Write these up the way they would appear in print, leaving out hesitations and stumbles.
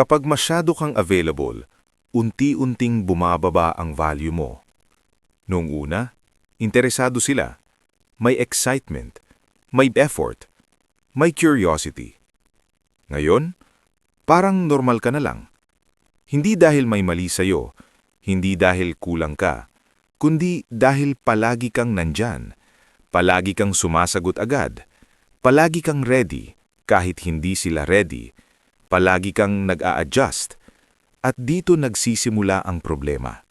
Kapag masyado kang available, unti-unting bumababa ang value mo. Noong una, interesado sila. May excitement, may effort, may curiosity. Ngayon, parang normal ka na lang. Hindi dahil may mali sa'yo, hindi dahil kulang ka, kundi dahil palagi kang nandyan, palagi kang sumasagot agad, palagi kang ready kahit hindi sila ready, palagi kang nag-a-adjust, at dito nagsisimula ang problema.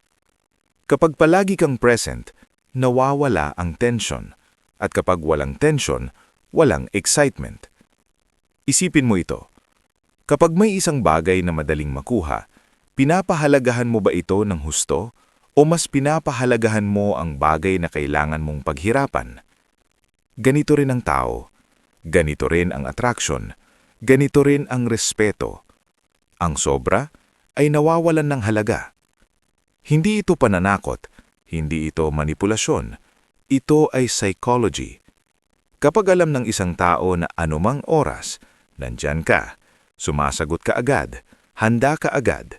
Kapag palagi kang present, nawawala ang tension, at kapag walang tension, walang excitement. Isipin mo ito. Kapag may isang bagay na madaling makuha, pinapahalagahan mo ba ito ng husto o mas pinapahalagahan mo ang bagay na kailangan mong paghirapan? Ganito rin ang tao, ganito rin ang attraction, ganito rin ang respeto. Ang sobra ay nawawalan ng halaga. Hindi ito pananakot, hindi ito manipulasyon, ito ay psychology. Kapag alam ng isang tao na anumang oras, nandyan ka, sumasagot ka agad, handa ka agad,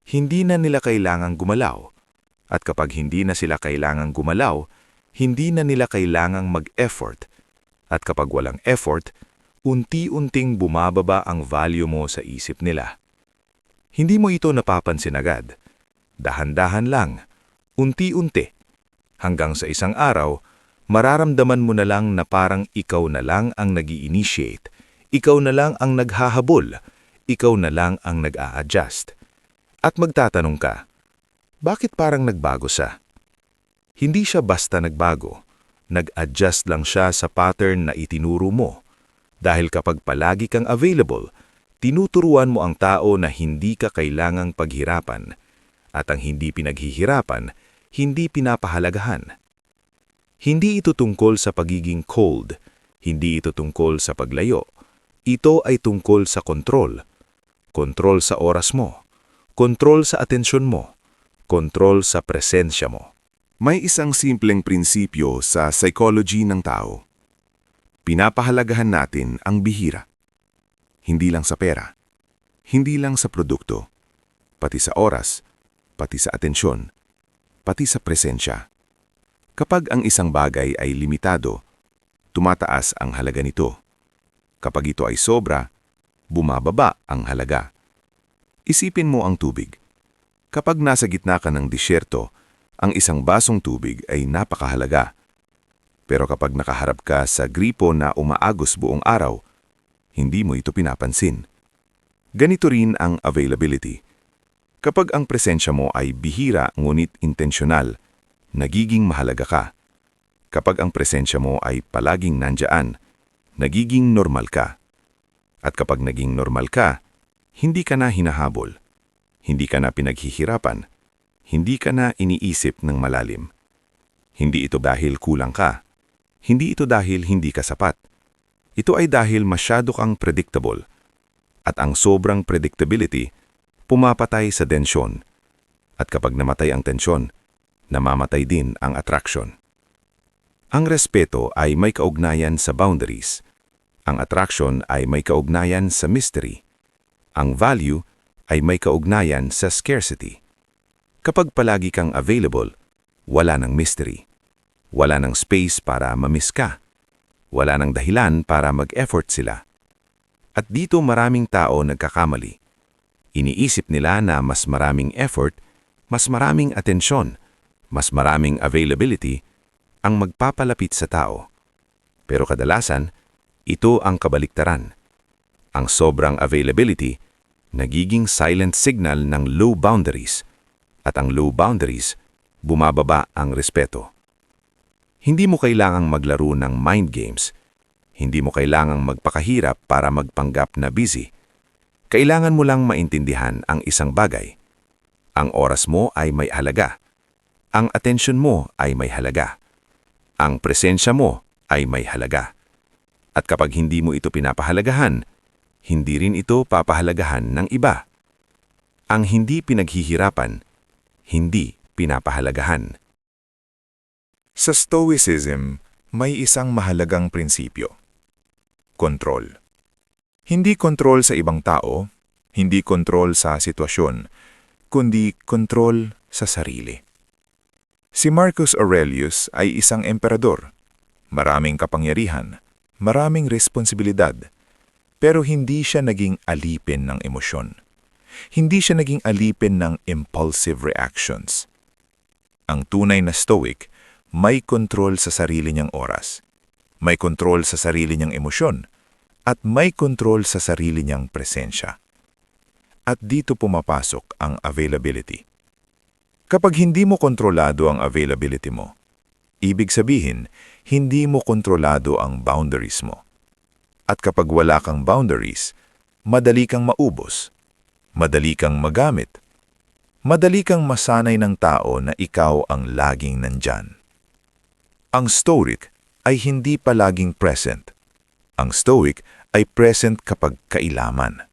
hindi na nila kailangang gumalaw. At kapag hindi na sila kailangang gumalaw, hindi na nila kailangang mag-effort. At kapag walang effort, unti-unting bumababa ang value mo sa isip nila. Hindi mo ito napapansin agad. Dahan-dahan lang, unti-unti. Hanggang sa isang araw, mararamdaman mo na lang na parang ikaw na lang ang nag-i-initiate, ikaw na lang ang naghahabol, ikaw na lang ang nag-a-adjust. At magtatanong ka, bakit parang nagbago siya? Hindi siya basta nagbago, nag-adjust lang siya sa pattern na itinuro mo. Dahil kapag palagi kang available, tinuturuan mo ang tao na hindi ka kailangang paghirapan, at ang hindi pinaghihirapan, hindi pinapahalagahan. Hindi ito tungkol sa pagiging cold, hindi ito tungkol sa paglayo. Ito ay tungkol sa kontrol. Kontrol sa oras mo, kontrol sa atensyon mo, kontrol sa presensya mo. May isang simpleng prinsipyo sa psychology ng tao. Pinapahalagahan natin ang bihira. Hindi lang sa pera, hindi lang sa produkto, pati sa oras, pati sa atensyon, pati sa presensya. Kapag ang isang bagay ay limitado, tumataas ang halaga nito. Kapag ito ay sobra, bumababa ang halaga. Isipin mo ang tubig. Kapag nasa gitna ka ng disyerto, ang isang basong tubig ay napakahalaga. Pero kapag nakaharap ka sa gripo na umaagos buong araw, hindi mo ito pinapansin. Ganito rin ang availability. Kapag ang presensya mo ay bihira ngunit intensyonal, nagiging mahalaga ka. Kapag ang presensya mo ay palaging nandyan, nagiging normal ka. At kapag naging normal ka, hindi ka na hinahabol. Hindi ka na pinaghihirapan. Hindi ka na iniisip ng malalim. Hindi ito dahil kulang ka. Hindi ito dahil hindi ka sapat. Ito ay dahil masyado kang predictable. At ang sobrang predictability, pumapatay sa tensyon. At kapag namatay ang tensyon, namamatay din ang attraction. Ang respeto ay may kaugnayan sa boundaries. Ang attraction ay may kaugnayan sa mystery. Ang value ay may kaugnayan sa scarcity. Kapag palagi kang available, wala ng mystery. Wala ng space para mamiss ka. Wala ng dahilan para mag-effort sila. At dito maraming tao nagkakamali. Iniisip nila na mas maraming effort, mas maraming atensyon, mas maraming availability ang magpapalapit sa tao. Pero kadalasan, ito ang kabaliktaran. Ang sobrang availability, nagiging silent signal ng low boundaries. At ang low boundaries, bumababa ang respeto. Hindi mo kailangang maglaro ng mind games. Hindi mo kailangang magpakahirap para magpanggap na busy. Kailangan mo lang maintindihan ang isang bagay. Ang oras mo ay may halaga. Ang atensyon mo ay may halaga. Ang presensya mo ay may halaga. At kapag hindi mo ito pinapahalagahan, hindi rin ito papahalagahan ng iba. Ang hindi pinaghihirapan, hindi pinapahalagahan. Sa Stoicism, may isang mahalagang prinsipyo. Kontrol. Hindi kontrol sa ibang tao, Hindi kontrol sa sitwasyon, kundi kontrol sa sarili. Si Marcus Aurelius ay isang emperador. Maraming kapangyarihan, maraming responsibilidad, pero hindi siya naging alipin ng emosyon. Hindi siya naging alipin ng impulsive reactions. Ang tunay na stoic, may kontrol sa sarili niyang oras, may kontrol sa sarili niyang emosyon, at may kontrol sa sarili niyang presensya. At dito pumapasok ang availability. Kapag hindi mo kontrolado ang availability mo, ibig sabihin, hindi mo kontrolado ang boundaries mo. At kapag wala kang boundaries, madali kang maubos, madali kang magamit, madali kang masanay ng tao na ikaw ang laging nandyan. Ang stoic ay hindi palaging present. Ang stoic ay present kapag kailaman.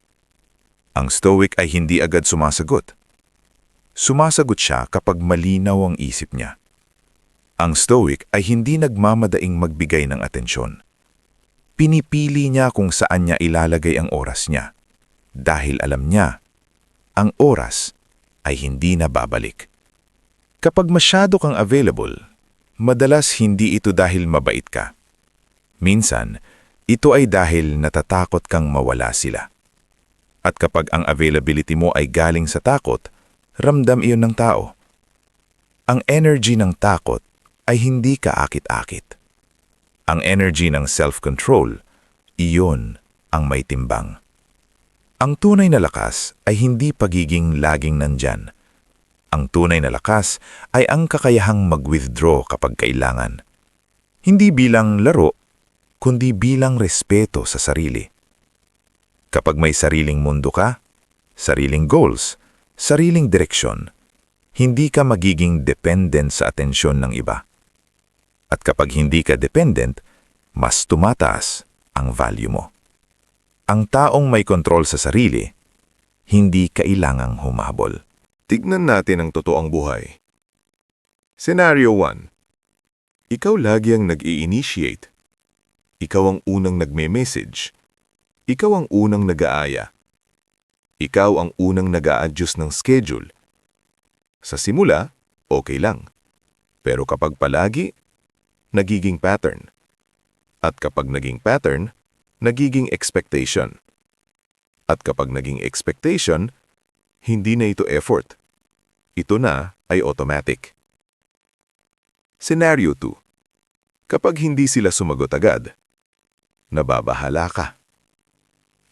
Ang stoic ay hindi agad sumasagot. Sumasagot siya kapag malinaw ang isip niya. Ang stoic ay hindi nagmamadaing magbigay ng atensyon. Pinipili niya kung saan niya ilalagay ang oras niya. Dahil alam niya, ang oras ay hindi na babalik. Kapag masyado kang available, madalas hindi ito dahil mabait ka. Minsan, ito ay dahil natatakot kang mawala sila. At kapag ang availability mo ay galing sa takot, ramdam iyon ng tao. Ang energy ng takot ay hindi kaakit-akit. Ang energy ng self-control, iyon ang may timbang. Ang tunay na lakas ay hindi pagiging laging nandyan. Ang tunay na lakas ay ang kakayahang mag-withdraw kapag kailangan. Hindi bilang laro, kundi bilang respeto sa sarili. Kapag may sariling mundo ka, sariling goals, sariling direksyon, hindi ka magiging dependent sa atensyon ng iba. At kapag hindi ka dependent, mas tumataas ang value mo. Ang taong may kontrol sa sarili, hindi kailangang humabol. Tignan natin ang totoong buhay. Scenario 1. Ikaw lagi ang nag-i-initiate. Ikaw ang unang nagme-message. Ikaw ang unang nag-aaya. Ikaw ang unang nag-a-adjust ng schedule. Sa simula, okay lang. Pero kapag palagi, nagiging pattern. At kapag naging pattern, nagiging expectation. At kapag naging expectation, hindi na ito effort. Ito na ay automatic. Scenario 2. Kapag hindi sila sumagot agad, nababahala ka.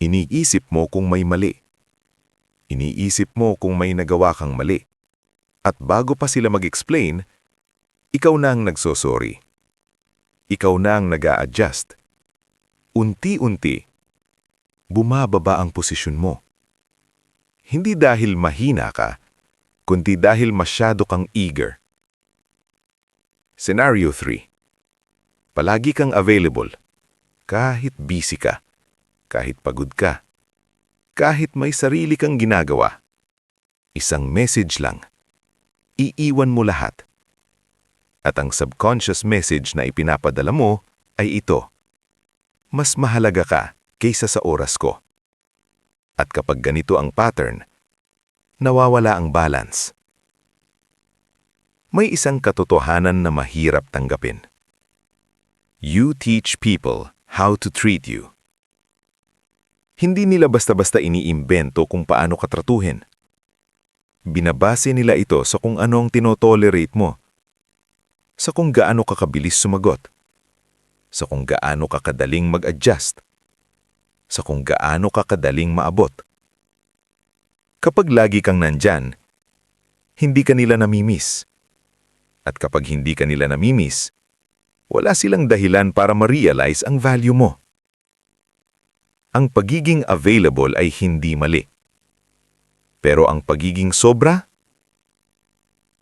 Iniisip mo kung may mali. Iniisip mo kung may nagawa kang mali. At bago pa sila mag-explain, ikaw na ang nagsosorry. Ikaw na ang nag-a-adjust. Unti-unti, bumababa ang posisyon mo. Hindi dahil mahina ka, kundi dahil masyado kang eager. Scenario 3. Palagi kang available. Kahit busy ka, kahit pagod ka, kahit may sarili kang ginagawa. Isang message lang. Iiwan mo lahat. At ang subconscious message na ipinapadala mo ay ito. Mas mahalaga ka kaysa sa oras ko. At kapag ganito ang pattern, nawawala ang balance. May isang katotohanan na mahirap tanggapin. You teach people how to treat you. Hindi nila basta-basta iniimbento kung paano ka tratuhin. Binabase nila ito sa kung ano ang tinotolerate mo, sa kung gaano ka kabilis sumagot, sa kung gaano ka kadaling mag-adjust, sa kung gaano ka kadaling maabot. Kapag lagi kang nandyan, hindi ka nila namimiss. At kapag hindi ka nila namimiss, wala silang dahilan para ma-realize ang value mo. Ang pagiging available ay hindi mali. Pero ang pagiging sobra,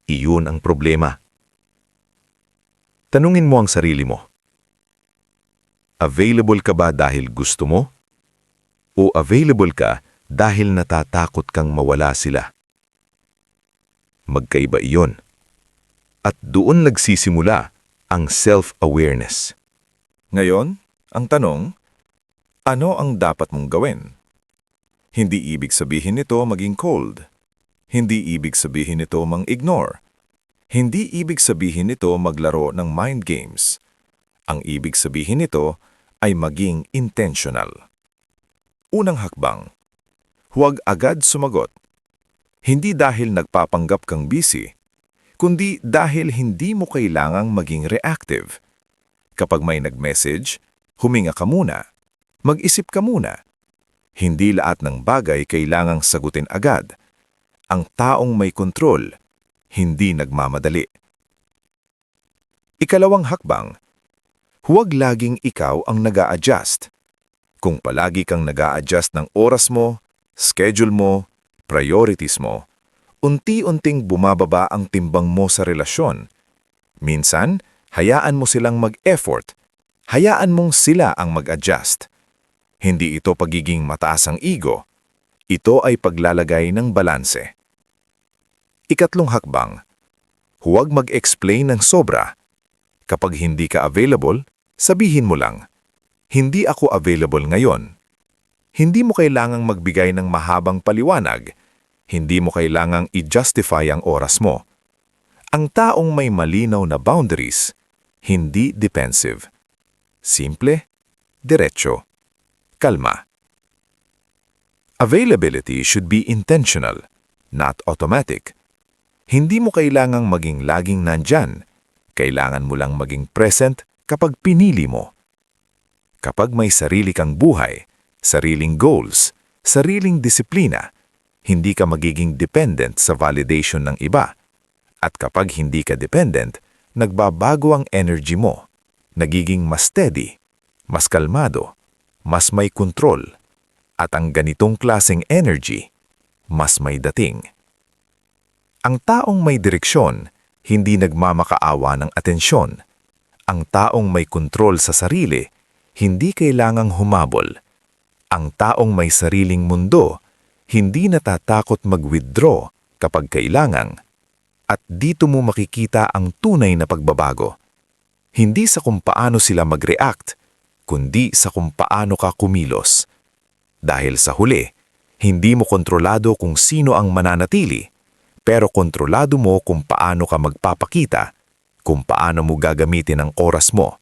iyon ang problema. Tanungin mo ang sarili mo. Available ka ba dahil gusto mo? O available ka dahil natatakot kang mawala sila? Magkaiba iyon. At doon nagsisimula ang self-awareness. Ngayon, ang tanong, ano ang dapat mong gawin? Hindi ibig sabihin nito maging cold. Hindi ibig sabihin nito mang-ignore. Hindi ibig sabihin nito maglaro ng mind games. Ang ibig sabihin nito ay maging intentional. Unang hakbang. Huwag agad sumagot. Hindi dahil nagpapanggap kang busy, kundi dahil hindi mo kailangang maging reactive. Kapag may nag-message, huminga ka muna. Mag-isip ka muna. Hindi lahat ng bagay kailangang sagutin agad. Ang taong may kontrol, hindi nagmamadali. Ikalawang hakbang. Huwag laging ikaw ang nag-a-adjust. Kung palagi kang nag-a-adjust ng oras mo, schedule mo, priorities mo, unti-unting bumababa ang timbang mo sa relasyon. Minsan, hayaan mo silang mag-effort. Hayaan mong sila ang mag-adjust. Hindi ito pagiging mataas ang ego. Ito ay paglalagay ng balanse. Ikatlong hakbang. Huwag mag-explain ng sobra. Kapag hindi ka available, sabihin mo lang, hindi ako available ngayon. Hindi mo kailangang magbigay ng mahabang paliwanag. Hindi mo kailangang i-justify ang oras mo. Ang taong may malinaw na boundaries, hindi defensive. Simple, diretso, kalma. Availability should be intentional, not automatic. Hindi mo kailangang maging laging nandyan. Kailangan mo lang maging present kapag pinili mo. Kapag may sarili kang buhay, sariling goals, sariling disiplina, hindi ka magiging dependent sa validation ng iba. At kapag hindi ka dependent, nagbabago ang energy mo. Nagiging mas steady, mas kalmado, mas may kontrol. At ang ganitong klaseng energy, mas may dating. Ang taong may direksyon, hindi nagmamakaawa ng atensyon. Ang taong may kontrol sa sarili, hindi kailangang humabol. Ang taong may sariling mundo, hindi natatakot mag-withdraw kapag kailangan. At dito mo makikita ang tunay na pagbabago. Hindi sa kung paano sila mag-react, kundi sa kung paano ka kumilos. Dahil sa huli, hindi mo kontrolado kung sino ang mananatili, pero kontrolado mo kung paano ka magpapakita, kung paano mo gagamitin ang oras mo,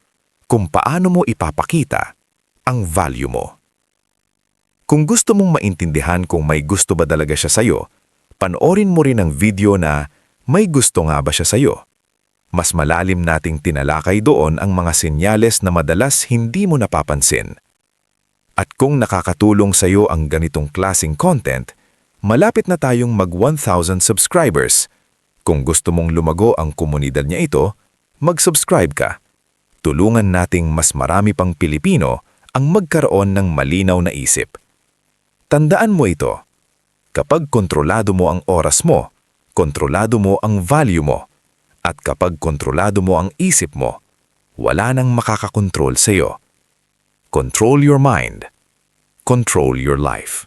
kung paano mo ipapakita ang value mo. Kung gusto mong maintindihan kung may gusto ba talaga siya sa'yo, panoorin mo rin ang video na may gusto nga ba siya sa'yo. Mas malalim nating tinalakay doon ang mga senyales na madalas hindi mo napapansin. At kung nakakatulong sa'yo ang ganitong klaseng content, malapit na tayong mag 1,000 subscribers. Kung gusto mong lumago ang komunidad niya ito, mag-subscribe ka. Tulungan nating mas marami pang Pilipino ang magkaroon ng malinaw na isip. Tandaan mo ito. Kapag kontrolado mo ang oras mo, kontrolado mo ang value mo. At kapag kontrolado mo ang isip mo, wala nang makakakontrol sa'yo. Control your mind. Control your life.